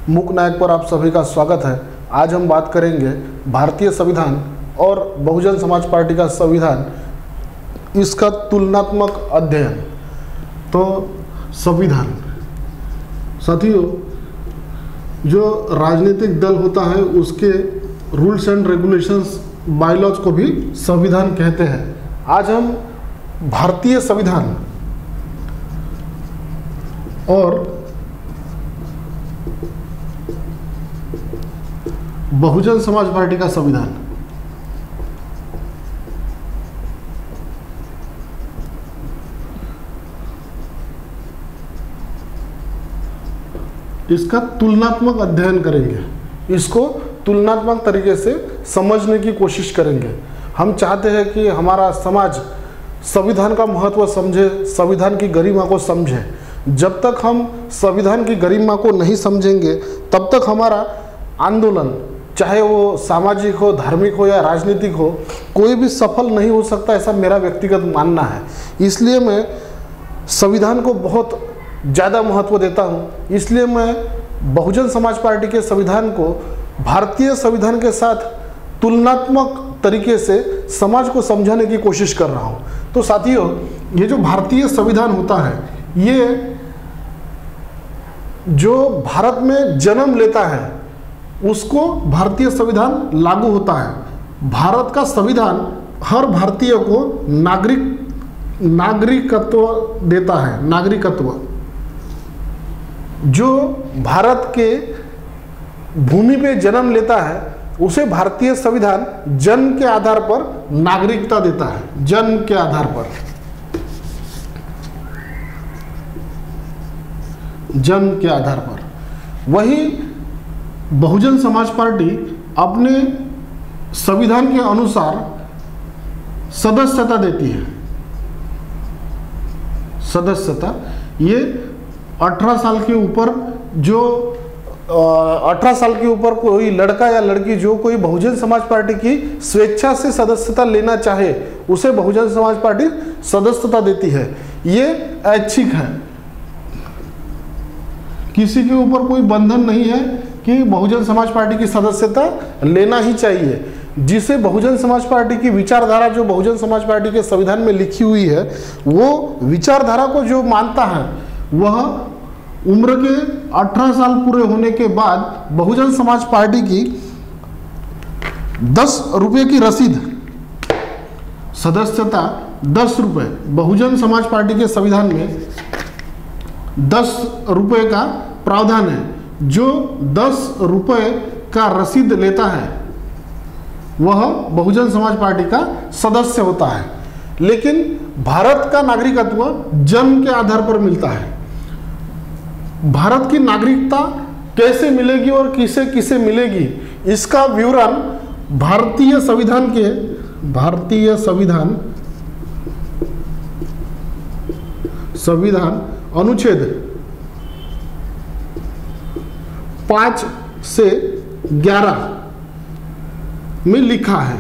मूक नायक पर आप सभी का स्वागत है। आज हम बात करेंगे भारतीय संविधान और बहुजन समाज पार्टी का संविधान, इसका तुलनात्मक अध्ययन। तो संविधान साथियों, जो राजनीतिक दल होता है उसके रूल्स एंड रेगुलेशंस, बायलॉज को भी संविधान कहते हैं। आज हम भारतीय संविधान और बहुजन समाज पार्टी का संविधान, इसका तुलनात्मक अध्ययन करेंगे। इसको तुलनात्मक तरीके से समझने की कोशिश करेंगे। हम चाहते हैं कि हमारा समाज संविधान का महत्व समझे, संविधान की गरिमा को समझे। जब तक हम संविधान की गरिमा को नहीं समझेंगे तब तक हमारा आंदोलन, चाहे वो सामाजिक हो, धार्मिक हो या राजनीतिक हो, कोई भी सफल नहीं हो सकता, ऐसा मेरा व्यक्तिगत मानना है। इसलिए मैं संविधान को बहुत ज़्यादा महत्व देता हूँ। इसलिए मैं बहुजन समाज पार्टी के संविधान को भारतीय संविधान के साथ तुलनात्मक तरीके से समाज को समझाने की कोशिश कर रहा हूँ। तो साथियों, ये जो भारतीय संविधान होता है, ये जो भारत में जन्म लेता है उसको भारतीय संविधान लागू होता है। भारत का संविधान हर भारतीय को नागरिकत्व देता है। नागरिकत्व जो भारत के भूमि पे जन्म लेता है उसे भारतीय संविधान जन्म के आधार पर नागरिकता देता है। जन्म के आधार पर, जन्म के आधार पर। वही बहुजन समाज पार्टी अपने संविधान के अनुसार सदस्यता देती है। सदस्यता, ये 18 साल के ऊपर जो 18 साल के ऊपर कोई लड़का या लड़की जो कोई बहुजन समाज पार्टी की स्वेच्छा से सदस्यता लेना चाहे उसे बहुजन समाज पार्टी सदस्यता देती है। ये ऐच्छिक है, किसी के ऊपर कोई बंधन नहीं है कि बहुजन समाज पार्टी की सदस्यता लेना ही चाहिए। जिसे बहुजन समाज पार्टी की विचारधारा, जो बहुजन समाज पार्टी के संविधान में लिखी हुई है, वो विचारधारा को जो मानता है वह उम्र के 18 साल पूरे होने के बाद बहुजन समाज पार्टी की 10 रुपये की रसीद, सदस्यता 10 रुपये, बहुजन समाज पार्टी के संविधान में 10 रुपये का प्रावधान है। जो 10 रुपये का रसीद लेता है वह बहुजन समाज पार्टी का सदस्य होता है। लेकिन भारत का नागरिकत्व जन्म के आधार पर मिलता है। भारत की नागरिकता कैसे मिलेगी और किसे किसे मिलेगी, इसका विवरण भारतीय संविधान अनुच्छेद 5 से 11 में लिखा है।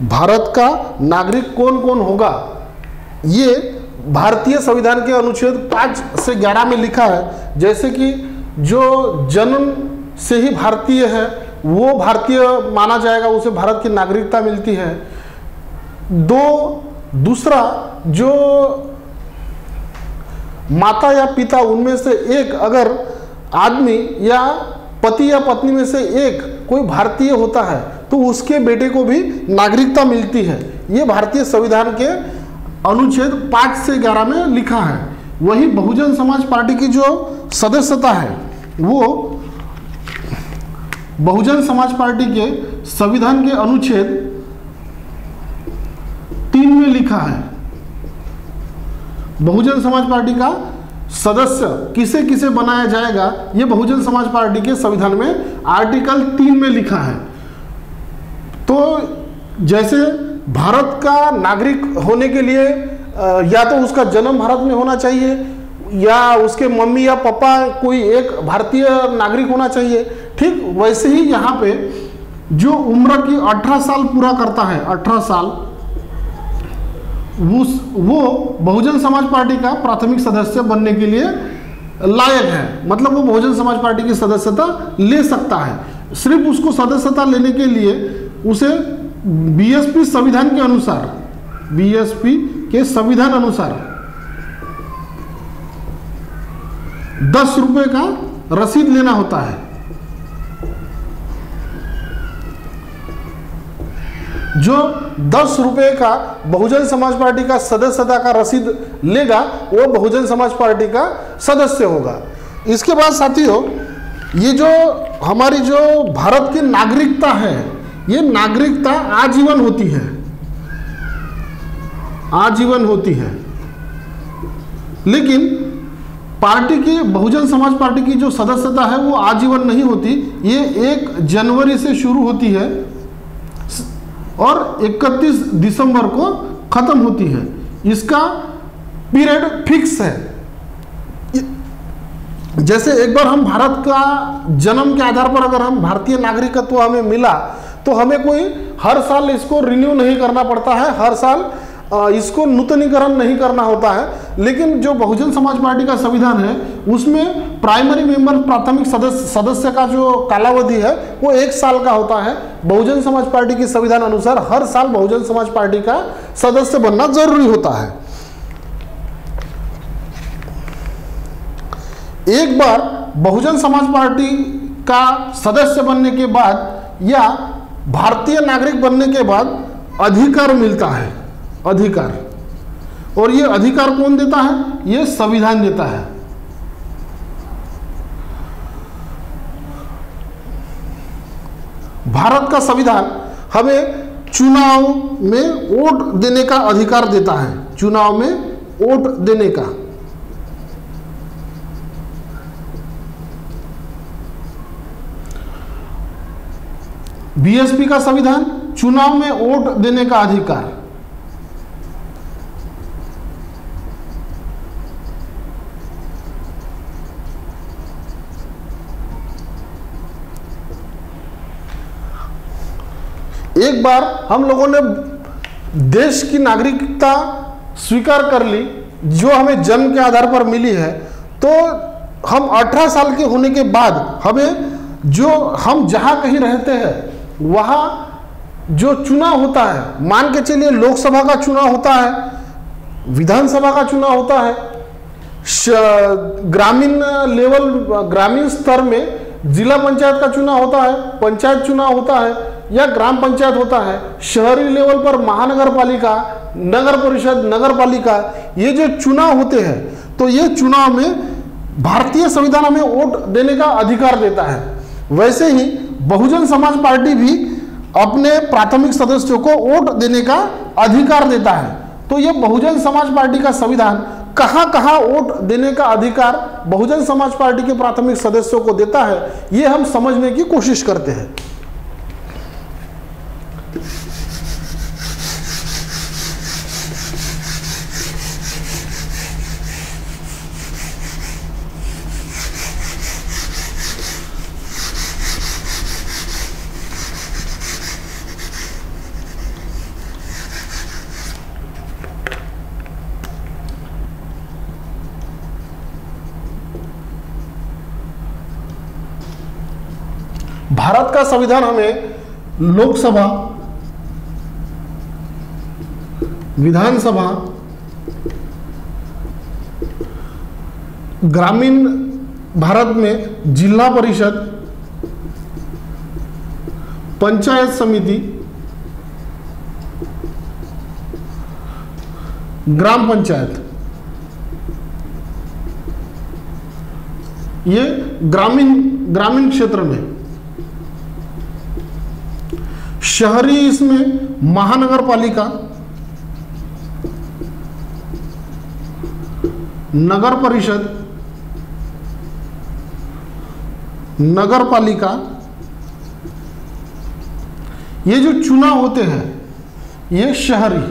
भारत का नागरिक कौन कौन होगा, ये भारतीय संविधान के अनुच्छेद 5 से 11 में लिखा है। जैसे कि जो जन्म से ही भारतीय है वो भारतीय माना जाएगा, उसे भारत की नागरिकता मिलती है। दूसरा, जो माता या पिता उनमें से एक अगर आदमी या पति या पत्नी में से एक कोई भारतीय होता है तो उसके बेटे को भी नागरिकता मिलती है। ये भारतीय संविधान के अनुच्छेद 5 से 11 में लिखा है। वही बहुजन समाज पार्टी की जो सदस्यता है वो बहुजन समाज पार्टी के संविधान के अनुच्छेद 3 में लिखा है। बहुजन समाज पार्टी का सदस्य किसे किसे बनाया जाएगा, ये बहुजन समाज पार्टी के संविधान में आर्टिकल 3 में लिखा है। तो जैसे भारत का नागरिक होने के लिए या तो उसका जन्म भारत में होना चाहिए या उसके मम्मी या पापा कोई एक भारतीय नागरिक होना चाहिए, ठीक वैसे ही यहाँ पे जो उम्र की 18 साल पूरा करता है, 18 साल वो बहुजन समाज पार्टी का प्राथमिक सदस्य बनने के लिए लायक है, मतलब वो बहुजन समाज पार्टी की सदस्यता ले सकता है। सिर्फ उसको सदस्यता लेने के लिए उसे बीएसपी संविधान के अनुसार, बीएसपी के संविधान अनुसार 10 रुपए का रसीद लेना होता है। जो 10 रुपए का बहुजन समाज पार्टी का सदस्यता का रसीद लेगा वो बहुजन समाज पार्टी का सदस्य होगा। इसके बाद साथियों, ये जो हमारी जो भारत की नागरिकता है, ये नागरिकता आजीवन होती है, आजीवन होती है। लेकिन पार्टी की, बहुजन समाज पार्टी की जो सदस्यता है वो आजीवन नहीं होती, ये 1 जनवरी से शुरू होती है और 31 दिसंबर को खत्म होती है। इसका पीरियड फिक्स है। जैसे एक बार हम भारत का जन्म के आधार पर अगर हम भारतीय नागरिकत्व हमें मिला तो हमें कोई हर साल इसको रिन्यू नहीं करना पड़ता है, हर साल इसको नूतनीकरण नहीं करना होता है। लेकिन जो बहुजन समाज पार्टी का संविधान है उसमें प्राइमरी मेंबर, प्राथमिक सदस्य का जो कालावधि है वो 1 साल का होता है। बहुजन समाज पार्टी के संविधान अनुसार हर साल बहुजन समाज पार्टी का सदस्य बनना जरूरी होता है। एक बार बहुजन समाज पार्टी का सदस्य बनने के बाद या भारतीय नागरिक बनने के बाद अधिकार मिलता है, अधिकार। और ये अधिकार कौन देता है? ये संविधान देता है। भारत का संविधान हमें चुनाव में वोट देने का अधिकार देता है, चुनाव में वोट देने का। बीएसपी का संविधान चुनाव में वोट देने का अधिकार। एक बार हम लोगों ने देश की नागरिकता स्वीकार कर ली जो हमें जन्म के आधार पर मिली है, तो हम 18 साल के होने के बाद हमें जो हम जहां कहीं रहते हैं वहां जो चुनाव होता है, मान के चलिए लोकसभा का चुनाव होता है, विधानसभा का चुनाव होता है, ग्रामीण लेवल, ग्रामीण स्तर में जिला पंचायत का चुनाव होता है, पंचायत चुनाव होता है या ग्राम पंचायत होता है, शहरी लेवल पर महानगर पालिका, नगर परिषद, नगर पालिका, ये जो चुनाव होते हैं तो ये चुनाव में भारतीय संविधान हमें वोट देने का अधिकार देता है। वैसे ही बहुजन समाज पार्टी भी अपने प्राथमिक सदस्यों को वोट देने का अधिकार देता है। तो ये बहुजन समाज पार्टी का संविधान कहां कहां वोट देने का अधिकार बहुजन समाज पार्टी के प्राथमिक सदस्यों को देता है, ये हम समझने की कोशिश करते हैं। भारत का संविधान हमें लोकसभा, विधानसभा, ग्रामीण भारत में जिला परिषद, पंचायत समिति, ग्राम पंचायत, ये ग्रामीण क्षेत्र में, शहरी इसमें महानगर पालिका, नगर परिषद, नगर पालिका, ये जो चुनाव होते हैं ये शहरी।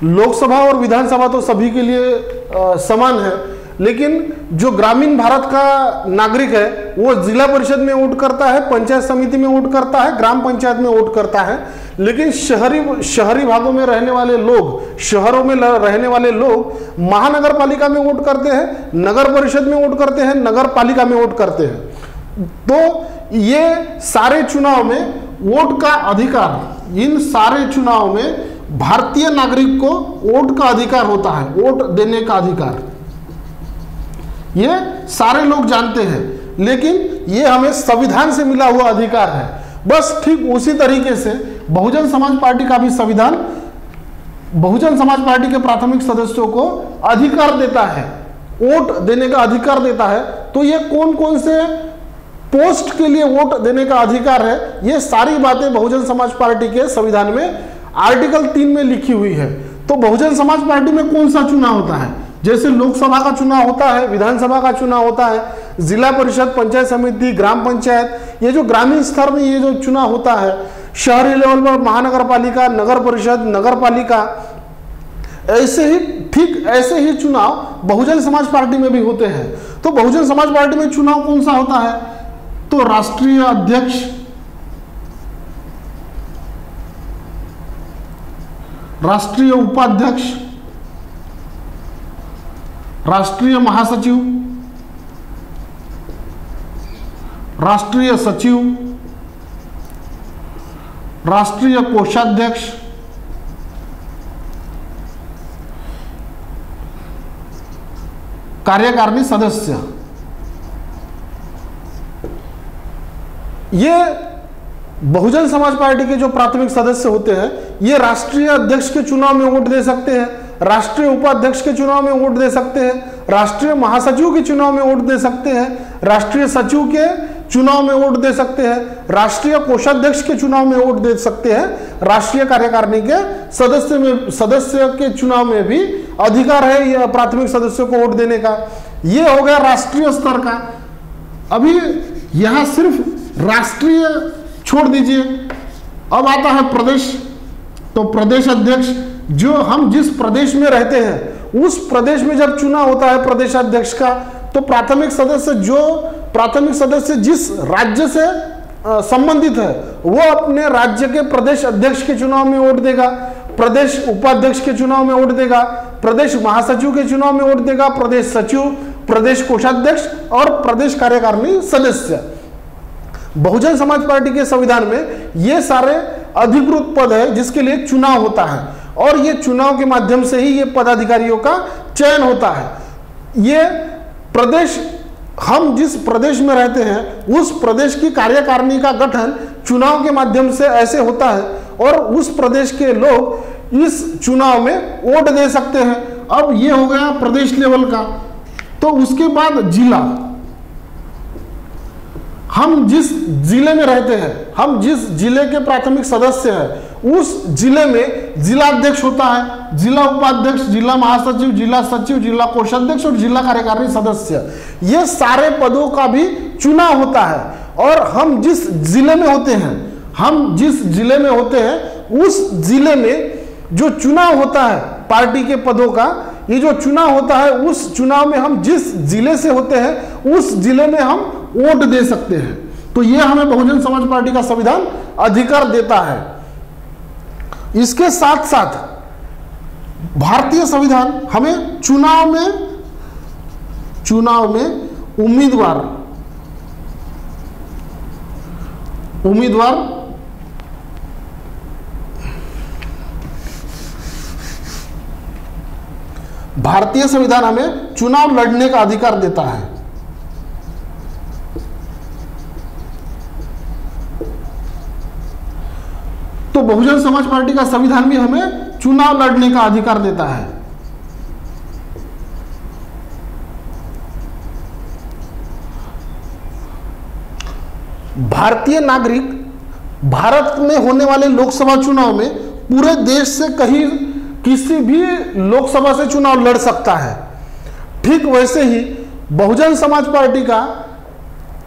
लोकसभा और विधानसभा तो सभी के लिए समान है, लेकिन जो ग्रामीण भारत का नागरिक है वो जिला परिषद में वोट करता है, पंचायत समिति में वोट करता है, ग्राम पंचायत में वोट करता है। लेकिन शहरी भागों में रहने वाले लोग, शहरों में रहने वाले लोग महानगर पालिका में वोट करते हैं, नगर परिषद में वोट करते हैं, नगर पालिका में वोट करते हैं। तो ये सारे चुनाव में वोट का अधिकार, इन सारे चुनाव में भारतीय नागरिक को वोट का अधिकार होता है, वोट देने का अधिकार, ये सारे लोग जानते हैं। लेकिन ये हमें संविधान से मिला हुआ अधिकार है। बस ठीक उसी तरीके से बहुजन समाज पार्टी का भी संविधान बहुजन समाज पार्टी के प्राथमिक सदस्यों को अधिकार देता है, वोट देने का अधिकार देता है। तो ये कौन कौन से पोस्ट के लिए वोट देने का अधिकार है, ये सारी बातें बहुजन समाज पार्टी के संविधान में आर्टिकल 3 में लिखी हुई है। तो बहुजन समाज पार्टी में कौन सा चुनाव होता है, जैसे लोकसभा का चुनाव होता है, विधानसभा का चुनाव होता है, जिला परिषद, पंचायत समिति, ग्राम पंचायत, ये जो ग्रामीण स्तर में ये जो चुनाव होता है, शहरी लेवल पर महानगर पालिका, नगर परिषद, नगर पालिका, ऐसे ही ठीक ऐसे ही चुनाव बहुजन समाज पार्टी में भी होते हैं। तो बहुजन समाज पार्टी में चुनाव कौन सा होता है, तो राष्ट्रीय अध्यक्ष, राष्ट्रीय उपाध्यक्ष, राष्ट्रीय महासचिव, राष्ट्रीय सचिव, राष्ट्रीय कोषाध्यक्ष, कार्यकारिणी सदस्य। ये बहुजन समाज पार्टी के जो प्राथमिक सदस्य होते हैं, ये राष्ट्रीय अध्यक्ष के चुनाव में वोट दे सकते हैं, राष्ट्रीय उपाध्यक्ष के चुनाव में वोट दे सकते हैं, राष्ट्रीय महासचिव के चुनाव में वोट दे सकते हैं, राष्ट्रीय सचिव के चुनाव में वोट दे सकते हैं, राष्ट्रीय कोषाध्यक्ष के चुनाव में वोट दे सकते हैं, राष्ट्रीय कार्यकारिणी के सदस्य के चुनाव में भी अधिकार है ये प्राथमिक सदस्यों को वोट देने का। ये हो गया राष्ट्रीय स्तर का। अभी यहां सिर्फ राष्ट्रीय छोड़ दीजिए, अब आता है प्रदेश। तो प्रदेश अध्यक्ष, जो हम जिस प्रदेश में रहते हैं उस प्रदेश में जब चुनाव होता है प्रदेशाध्यक्ष का, तो प्राथमिक सदस्य जिस राज्य से संबंधित है वो अपने राज्य के प्रदेश अध्यक्ष के चुनाव में वोट देगा, प्रदेश उपाध्यक्ष के चुनाव में वोट देगा, प्रदेश महासचिव के चुनाव में वोट देगा, प्रदेश सचिव, प्रदेश कोषाध्यक्ष और प्रदेश कार्यकारिणी सदस्य। बहुजन समाज पार्टी के संविधान में ये सारे अधिकृत पद है जिसके लिए चुनाव होता है, और ये चुनाव के माध्यम से ही ये पदाधिकारियों का चयन होता है। ये प्रदेश, हम जिस प्रदेश में रहते हैं उस प्रदेश की कार्यकारिणी का गठन चुनाव के माध्यम से ऐसे होता है, और उस प्रदेश के लोग इस चुनाव में वोट दे सकते हैं। अब ये हो गया प्रदेश लेवल का। तो उसके बाद जिला, हम जिस जिले में रहते हैं, हम जिस जिले के प्राथमिक सदस्य हैं उस जिले में जिला अध्यक्ष होता है, जिला उपाध्यक्ष, जिला महासचिव, जिला सचिव, जिला कोषाध्यक्ष और जिला कार्यकारिणी सदस्य। ये सारे पदों का भी चुनाव होता है। और हम जिस जिले में होते हैं उस जिले में जो चुनाव होता है पार्टी के पदों का, ये जो चुनाव होता है उस चुनाव में हम जिस जिले से होते हैं उस जिले में हम वोट दे सकते हैं। तो ये हमें बहुजन समाज पार्टी का संविधान अधिकार देता है। इसके साथ साथ भारतीय संविधान हमें चुनाव में उम्मीदवार भारतीय संविधान हमें चुनाव लड़ने का अधिकार देता है। तो बहुजन समाज पार्टी का संविधान भी हमें चुनाव लड़ने का अधिकार देता है। भारतीय नागरिक भारत में होने वाले लोकसभा चुनाव में पूरे देश से कहीं किसी भी लोकसभा से चुनाव लड़ सकता है। ठीक वैसे ही बहुजन समाज पार्टी का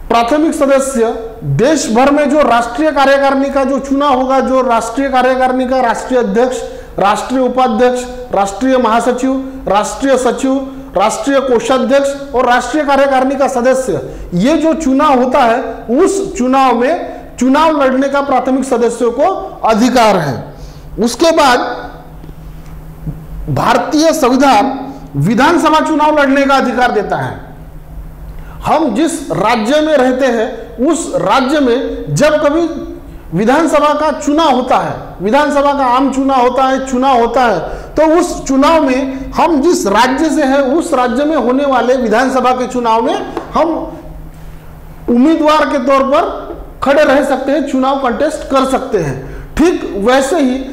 प्राथमिक सदस्य देश भर में जो राष्ट्रीय कार्यकारिणी का जो चुनाव होगा, जो राष्ट्रीय कार्यकारिणी का राष्ट्रीय अध्यक्ष, राष्ट्रीय उपाध्यक्ष, राष्ट्रीय महासचिव, राष्ट्रीय सचिव राष्ट्रीय कोषाध्यक्ष और राष्ट्रीय कार्यकारिणी का सदस्य, ये जो चुनाव होता है उस चुनाव में चुनाव लड़ने का प्राथमिक सदस्यों को अधिकार है। उसके बाद भारतीय संविधान विधानसभा चुनाव लड़ने का अधिकार देता है। हम जिस राज्य में रहते हैं उस राज्य में जब कभी विधानसभा का चुनाव होता है, विधानसभा का आम चुनाव होता है, तो उस चुनाव में हम जिस राज्य से है उस राज्य में होने वाले विधानसभा के चुनाव में हम उम्मीदवार के तौर पर खड़े रह सकते हैं, चुनाव कंटेस्ट कर सकते हैं। ठीक वैसे ही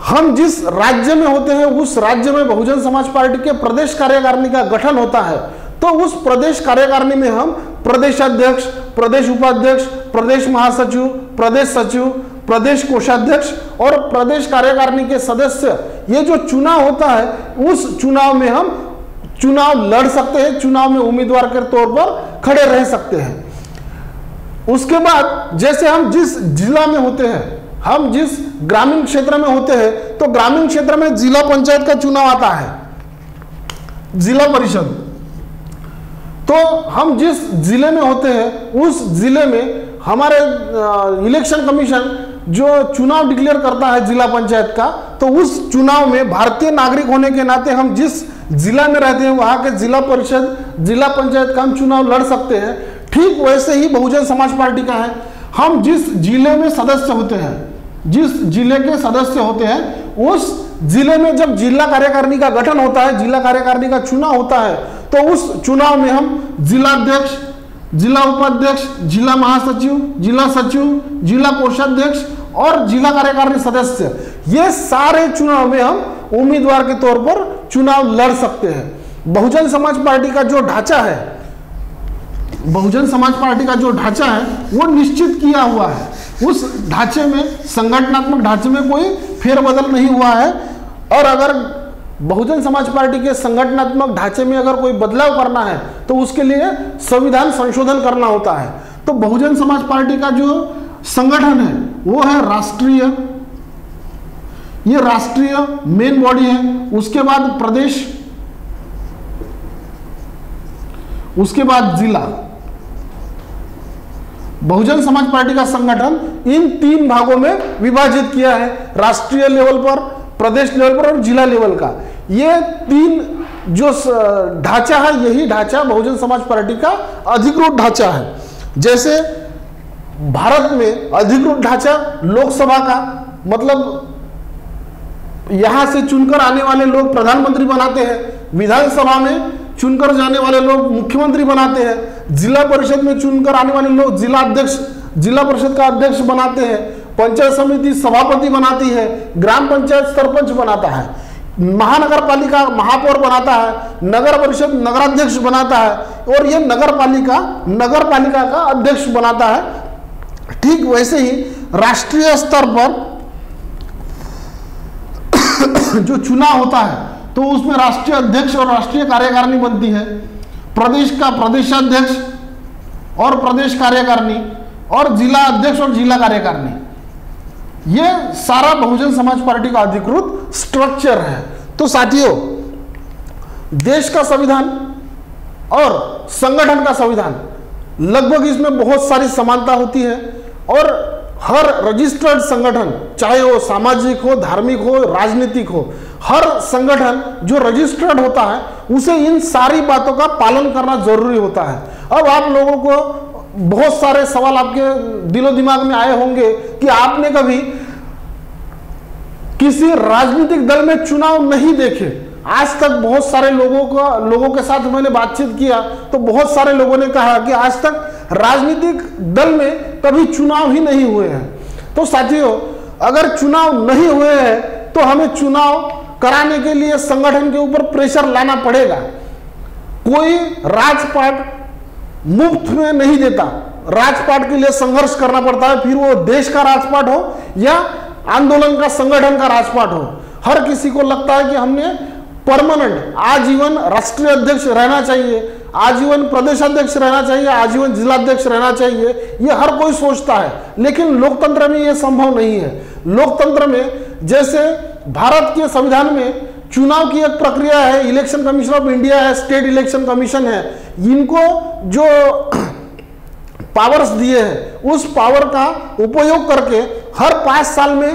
हम जिस राज्य में होते हैं उस राज्य में बहुजन समाज पार्टी के प्रदेश कार्यकारिणी का गठन होता है, तो उस प्रदेश कार्यकारिणी में हम प्रदेश अध्यक्ष, प्रदेश उपाध्यक्ष, प्रदेश महासचिव, प्रदेश सचिव, प्रदेश कोषाध्यक्ष और प्रदेश कार्यकारिणी के सदस्य, ये जो चुनाव होता है उस चुनाव में हम चुनाव लड़ सकते हैं, चुनाव में उम्मीदवार के तौर पर खड़े रह सकते हैं। उसके बाद जैसे हम जिस जिला में होते हैं, हम जिस ग्रामीण क्षेत्र में होते हैं, तो ग्रामीण क्षेत्र में जिला पंचायत का चुनाव आता है, जिला परिषद। तो हम जिस जिले में होते हैं उस जिले में हमारे इलेक्शन कमीशन जो चुनाव डिक्लेयर करता है जिला पंचायत का, तो उस चुनाव में भारतीय नागरिक होने के नाते हम जिस जिला में रहते हैं वहां के जिला परिषद, जिला पंचायत का हम चुनाव लड़ सकते हैं। ठीक वैसे ही बहुजन समाज पार्टी का है, हम जिस जिले में सदस्य होते हैं, जिस जिले के सदस्य होते हैं, उस जिले में जब जिला कार्यकारिणी का गठन होता है, जिला कार्यकारिणी का चुनाव होता है, तो उस चुनाव में हम जिला अध्यक्ष, जिला उपाध्यक्ष, जिला महासचिव, जिला सचिव, जिला कोषाध्यक्ष और जिला कार्यकारिणी सदस्य, ये सारे चुनाव में हम उम्मीदवार के तौर पर चुनाव लड़ सकते हैं। बहुजन समाज पार्टी का जो ढांचा है, बहुजन समाज पार्टी का जो ढांचा है वो निश्चित किया हुआ है। उस ढांचे में, संगठनात्मक ढांचे में कोई फेरबदल नहीं हुआ है। और अगर बहुजन समाज पार्टी के संगठनात्मक ढांचे में अगर कोई बदलाव करना है तो उसके लिए संविधान संशोधन करना होता है। तो बहुजन समाज पार्टी का जो संगठन है वो है राष्ट्रीय, ये राष्ट्रीय मेन बॉडी है। उसके बाद प्रदेश, उसके बाद जिला। बहुजन समाज पार्टी का संगठन इन तीन भागों में विभाजित किया है, राष्ट्रीय लेवल पर, प्रदेश लेवल पर और जिला लेवल का। ये तीन जो ढांचा है, यही ढांचा बहुजन समाज पार्टी का अधिकृत ढांचा है। जैसे भारत में अधिकृत ढांचा लोकसभा का, मतलब यहां से चुनकर आने वाले लोग प्रधानमंत्री बनाते हैं, विधानसभा में चुनकर जाने वाले लोग मुख्यमंत्री बनाते हैं, जिला परिषद में चुनकर आने वाले लोग जिला अध्यक्ष, जिला परिषद का अध्यक्ष बनाते हैं, पंचायत समिति सभापति बनाती है, ग्राम पंचायत सरपंच बनाता है, महानगर पालिका महापौर बनाता है, नगर परिषद नगराध्यक्ष बनाता है और ये नगर पालिका का अध्यक्ष बनाता है। ठीक वैसे ही राष्ट्रीय स्तर पर जो चुनाव होता है तो उसमें राष्ट्रीय अध्यक्ष और राष्ट्रीय कार्यकारिणी बनती है, प्रदेश का प्रदेशाध्यक्ष और प्रदेश कार्यकारिणी और जिला अध्यक्ष और जिला कार्यकारिणी। ये सारा बहुजन समाज पार्टी का अधिकृत स्ट्रक्चर है। तो साथियों, देश का संविधान और संगठन का संविधान लगभग इसमें बहुत सारी समानता होती है और हर रजिस्टर्ड संगठन, चाहे वो सामाजिक हो, धार्मिक हो, राजनीतिक हो, हर संगठन जो रजिस्टर्ड होता है उसे इन सारी बातों का पालन करना जरूरी होता है। अब आप लोगों को बहुत सारे सवाल आपके दिलो दिमाग में आए होंगे कि आपने कभी किसी राजनीतिक दल में चुनाव नहीं देखे। आज तक बहुत सारे लोगों के साथ मैंने बातचीत किया तो बहुत सारे लोगों ने कहा कि आज तक राजनीतिक दल में कभी चुनाव ही नहीं हुए हैं। तो साथियों, अगर चुनाव नहीं हुए हैं तो हमें चुनाव कराने के लिए संगठन के ऊपर प्रेशर लाना पड़ेगा। कोई राजपाट मुफ्त में नहीं देता, राजपाट के लिए संघर्ष करना पड़ता है, फिर वो देश का राजपाट हो या आंदोलन का, संगठन का राजपाट हो। हर किसी को लगता है कि हमने परमानेंट आजीवन राष्ट्रीय अध्यक्ष रहना चाहिए, आजीवन प्रदेश अध्यक्ष रहना चाहिए, आजीवन जिलाध्यक्ष रहना चाहिए, ये हर कोई सोचता है। लेकिन लोकतंत्र में ये संभव नहीं है। लोकतंत्र में, जैसे भारत के संविधान में चुनाव की एक प्रक्रिया है, इलेक्शन कमीशन ऑफ इंडिया है, स्टेट इलेक्शन कमीशन है, इनको जो पावर्स दिए हैं उस पावर का उपयोग करके हर 5 साल में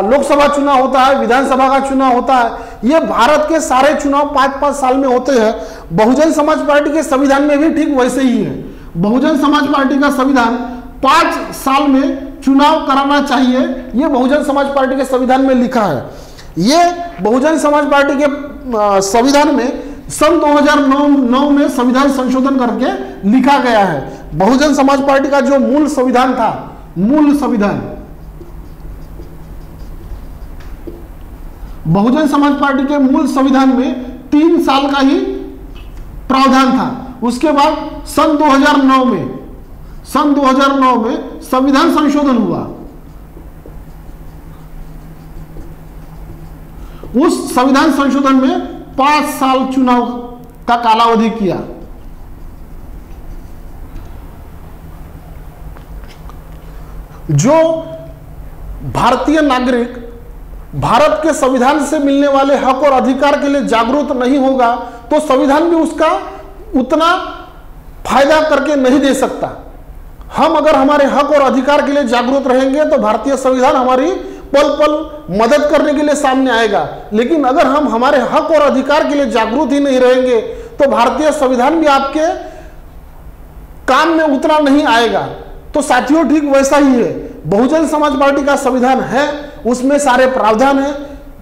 लोकसभा चुनाव होता है, विधानसभा का चुनाव होता है। ये भारत के सारे चुनाव 5-5 साल में होते हैं। बहुजन समाज पार्टी के संविधान में भी ठीक वैसे ही है। बहुजन समाज पार्टी का संविधान 5 साल में चुनाव कराना चाहिए, ये बहुजन समाज पार्टी के संविधान में लिखा है। ये बहुजन समाज पार्टी के संविधान में सन 2009 में संविधान संशोधन करके लिखा गया है। बहुजन समाज पार्टी का जो मूल संविधान था, मूल संविधान, बहुजन समाज पार्टी के मूल संविधान में 3 साल का ही प्रावधान था। उसके बाद सन 2009 में संविधान संशोधन हुआ। उस संविधान संशोधन में 5 साल चुनाव का कालावधि किया। जो भारतीय नागरिक भारत के संविधान से मिलने वाले हक और अधिकार के लिए जागरूक नहीं होगा तो संविधान भी उसका उतना फायदा करके नहीं दे सकता। हम अगर हमारे हक और अधिकार के लिए जागरूक रहेंगे तो भारतीय संविधान हमारी पल पल मदद करने के लिए सामने आएगा। लेकिन अगर हम हमारे हक और अधिकार के लिए जागरूक ही नहीं रहेंगे तो भारतीय संविधान भी आपके काम में उतना नहीं आएगा। तो साथियों, ठीक वैसा ही है। बहुजन समाज पार्टी का संविधान है, उसमें सारे प्रावधान है।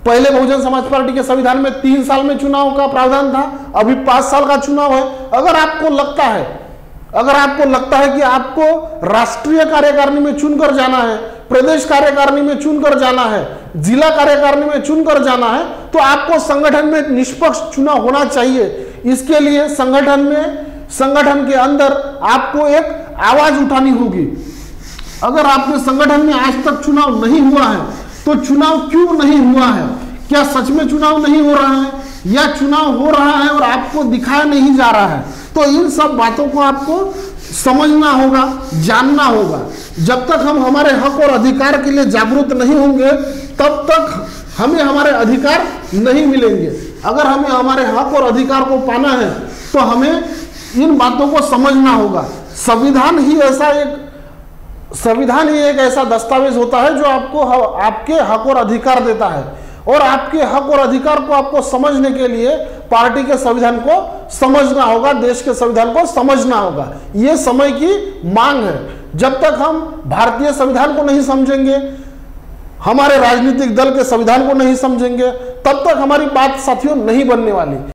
पहले बहुजन समाज पार्टी के संविधान में 3 साल में चुनाव का प्रावधान था, अभी 5 साल का चुनाव है। अगर आपको लगता है कि आपको राष्ट्रीय कार्यकारिणी में चुनकर जाना है, प्रदेश कार्यकारिणी में चुनकर जाना है, जिला कार्यकारिणी में चुनकर जाना है, तो आपको संगठन में निष्पक्ष चुनाव होना चाहिए। इसके लिए संगठन के अंदर आपको एक आवाज उठानी होगी। अगर आपके संगठन में आज तक चुनाव नहीं हुआ है तो चुनाव क्यों नहीं हुआ है? क्या सच में चुनाव नहीं हो रहा है या चुनाव हो रहा है और आपको दिखाया नहीं जा रहा है? तो इन सब बातों को आपको समझना होगा, जानना होगा। जब तक हम हमारे हक और अधिकार के लिए जागरूक नहीं होंगे तब तक हमें हमारे अधिकार नहीं मिलेंगे। अगर हमें हमारे हक और अधिकार को पाना है तो हमें इन बातों को समझना होगा। संविधान ही एक ऐसा दस्तावेज होता है जो आपको आपके हक और अधिकार देता है, और आपके हक और अधिकार को आपको समझने के लिए पार्टी के संविधान को समझना होगा, देश के संविधान को समझना होगा। ये समय की मांग है। जब तक हम भारतीय संविधान को नहीं समझेंगे, हमारे राजनीतिक दल के संविधान को नहीं समझेंगे, तब तक हमारी बात साथियों नहीं बनने वाली।